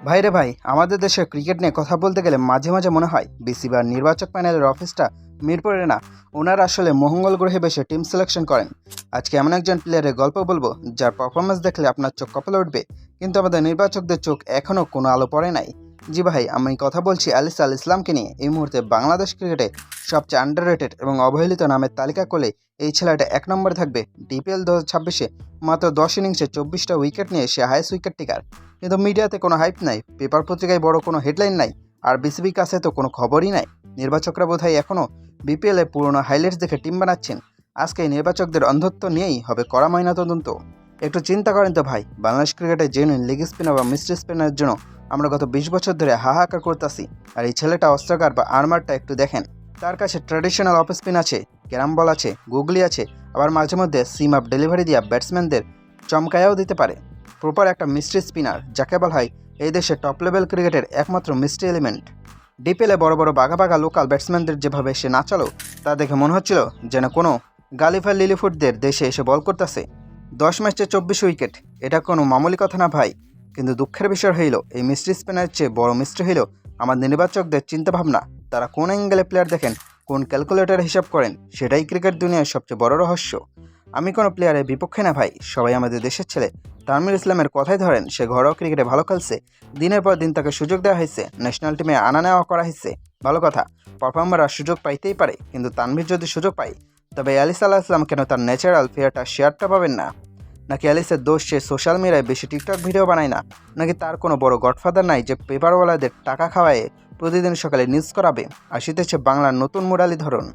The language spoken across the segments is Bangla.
ভাই রে ভাই, আমাদের দেশে ক্রিকেট নিয়ে কথা বলতে গেলে মাঝে মাঝে মনে হয় বিসিবি আর নির্বাচক প্যানেলের অফিসটা মিরপুরে না, ওনারা আসলে মঙ্গল গ্রহে বসে টিম সিলেকশন করেন। আজকে এমন একজন প্লেয়ারের গল্প বলবো যার পারফরমেন্স দেখলে আপনার চোখ কপালে উঠবে, কিন্তু আমাদের নির্বাচকদের চোখ এখনও কোনো আলো পড়ে নাই। জি ভাই, আমি কথা বলছি আলিস আল ইসলামকে নিয়ে। এই মুহূর্তে বাংলাদেশ ক্রিকেটে সবচেয়ে আন্ডাররেটেড এবং অবহেলিত নামের তালিকা করলে এই ছেলেটা এক নম্বরে থাকবে। ডিপিএল 2026-এ মাত্র 10 ইনিংসে 24টা উইকেট নিয়ে সে হাইয়েস্ট উইকেট টেকার, কিন্তু মিডিয়াতে কোনো হাইপ নাই, পেপার পত্রিকায় বড় কোনো হেডলাইন নাই, আর বিসিবির কাছে তো কোনো খবরই নাই। নির্বাচকরা বোধহয় এখনও বিপিএলে পুরনো হাইলাইটস দেখে টিম বানাচ্ছেন। আজকে এই নির্বাচকদের অন্ধত্ব নিয়েই হবে কড়া ময়নাতদন্ত। একটু চিন্তা করেন তো ভাই, বাংলাদেশ ক্রিকেটে জেনুইন লেগ স্পিনার বা মিস্ট্রি স্পিনারের জন্য আমরা গত 20 বছর ধরে হাহাকার করতেছি, আর এই ছেলেটা অস্ত্রাগার বা আর্মারটা একটু দেখেন। তার কাছে ট্র্যাডিশনাল অফ স্পিন আছে, ক্যারাম বল আছে, গুগলি আছে, আবার মাঝে মধ্যে সিম আপ ডেলিভারি দিয়া ব্যাটসম্যানদের চমকায়াও দিতে পারে। প্রপার একটা মিস্ট্রি স্পিনার, যাকে বলা হয় এই দেশে টপ লেভেল ক্রিকেটের একমাত্র মিস্ট্রি এলিমেন্ট। ডিপিএলে বড় বড় বাঘা বাঘা লোকাল ব্যাটসম্যানদের যেভাবে সে নাচালো, তা দেখে মনে হচ্ছিল যেন কোনো গালিফার লিলিফুটদের দেশে এসে বল করতেছে। 10 ম্যাচে 24 উইকেট, এটা কোনো মামুলি কথা না ভাই। কিন্তু দুঃখের বিষয় হইল, এই মিস্ট্রি স্পিনারের চেয়ে বড় মিস্ট্রি হইল আমার নির্বাচকদের চিন্তাভাবনা। তারা কোন অ্যাঙ্গেলে প্লেয়ার দেখেন, কোন ক্যালকুলেটর হিসাব করেন, সেটাই ক্রিকেট দুনিয়ার সবচেয়ে বড় রহস্য। আমি কোনো প্লেয়ারের বিপক্ষে না ভাই, সবাই আমাদের দেশের ছেলে। তানভীর ইসলামের কথাই ধরেন, সে ঘরোয়া ক্রিকেটে ভালো খেলছে, দিনের পর দিন তাকে সুযোগ দেওয়া হয়েছে, ন্যাশনাল টিমে আনা নেওয়া করা হয়েছে, ভালো কথা, পারফর্মাররা সুযোগ পাইতেই পারে। কিন্তু তানভীর যদি সুযোগ পায়, তবে আলিস আল্লাহ ইসলাম কেন তার ন্যাচারাল ফেয়ারটা শেয়ারটা পাবেন না? নাকি অ্যালিসের দোষ সে সোশ্যাল মিডিয়ায় বেশি টিকটক ভিডিও বানায় না? নাকি তার কোনো বড় গডফাদার নাই যে পেপারওয়ালাদের টাকা খাওয়ায় প্রতিদিন সকালে নিউজ করাবে? আসিতেছে বাংলার নতুন মুরালি ধরন।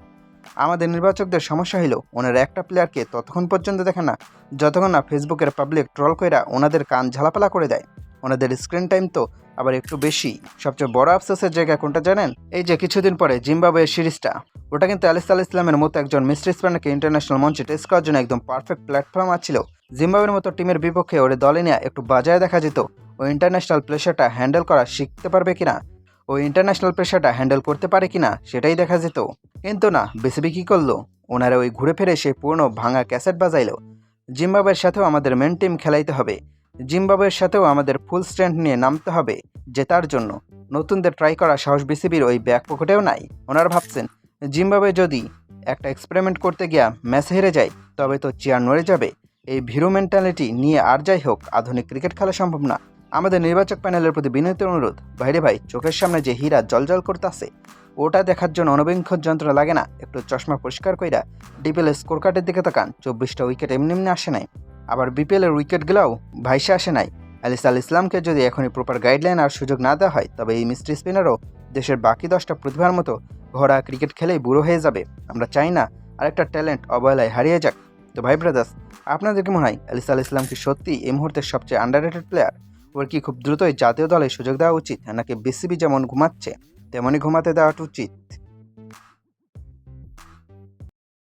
আমাদের নির্বাচকদের সমস্যা হইল, ওনারা একটা প্লেয়ারকে ততক্ষণ পর্যন্ত দেখেন না যতক্ষণ না ফেসবুকের পাবলিক ট্রল কইরা ওনাদের কান ঝালাপালা করে দেয়। ওনাদের স্ক্রিন টাইম তো আবার একটু বেশি। সবচেয়ে বড় আফসোসের জায়গা কোনটা জানেন? এই যে কিছুদিন পরে জিম্বাবুয়ের সিরিজটা, ওটা কিন্তু আলিস আল ইসলামের মতো একজন মিস্ট্রি স্পিনারকে ইন্টারন্যাশনাল মঞ্চে টেস্ট করার জন্য একদম পারফেক্ট প্ল্যাটফর্ম আছিল। জিম্বাবুয়ের মতো টিমের বিপক্ষে ওরে দলে নিয়ে একটু বাজায় দেখা যেত ওই ইন্টারন্যাশনাল প্রেশারটা হ্যান্ডেল করা শিখতে পারবে কিনা, ওই ইন্টারন্যাশনাল প্রেশারটা হ্যান্ডেল করতে পারে কিনা সেটাই দেখা যেত। কিন্তু না, বিসিবি কী করলো? ওনারা ওই ঘুরে ফিরে সেই পুরনো ভাঙা ক্যাসেট বাজাইলো। জিম্বাবুয়ের সাথেও আমাদের মেন টিম খেলাইতে হবে, জিম্বাবুয়ের সাথেও আমাদের ফুল স্ট্রেংথ নিয়ে নামতে হবে জেতার জন্য। নতুনদের ট্রাই করা সাহস বিসিবির ওই ব্যাক পকেটেও নাই। ওনারা ভাবছেন জিম্বাবুয়ে যদি একটা এক্সপেরিমেন্ট করতে গিয়া ম্যাচ হেরে যায়, তবে তো চেয়ার নড়ে যাবে। এই ভিরু মেন্টালিটি নিয়ে আর যাই হোক, আধুনিক ক্রিকেট খেলা সম্ভব না। আমাদের নির্বাচক প্যানেলের প্রতি বিনীত অনুরোধ, ভাইরে ভাই, চোখের সামনে যে হীরা জলজল করতেছে, ওটা দেখার জন্য অনবিংশ যন্ত্র লাগে না। একটু চশমা পরিষ্কার কইরা ডিপিএল স্কোর কার্ডের দিকে তাকান। 24টা উইকেট এমনি এমনি আসে নাই, আবার বিপিএলের উইকেটগুলোও ভাইসে আসে নাই। আলিস আল ইসলামকে যদি এখনই প্রপার গাইডলাইন আর সুযোগ না দেওয়া হয়, তবে এই মিস্ট্রি স্পিনারও দেশের বাকি 10টা প্রতিভার মতো ঘোড়া ক্রিকেট খেলেই বুড়ো হয়ে যাবে। আমরা চাই না আরেকটা ট্যালেন্ট অবহেলায় হারিয়ে যাক। তো ভাই ব্রাদার্স, আপনাদের কি মনে হয় আলিস আল ইসলাম কি সত্যি এই মুহূর্তের সবচেয়ে আন্ডাররেটেড প্লেয়ার? ওর কি খুব দ্রুতই জাতীয় দলে সুযোগ দেওয়া উচিত, নাকি বিসিবি যেমন ঘুমাচ্ছে তেমনই ঘুমাতে দেওয়া উচিত?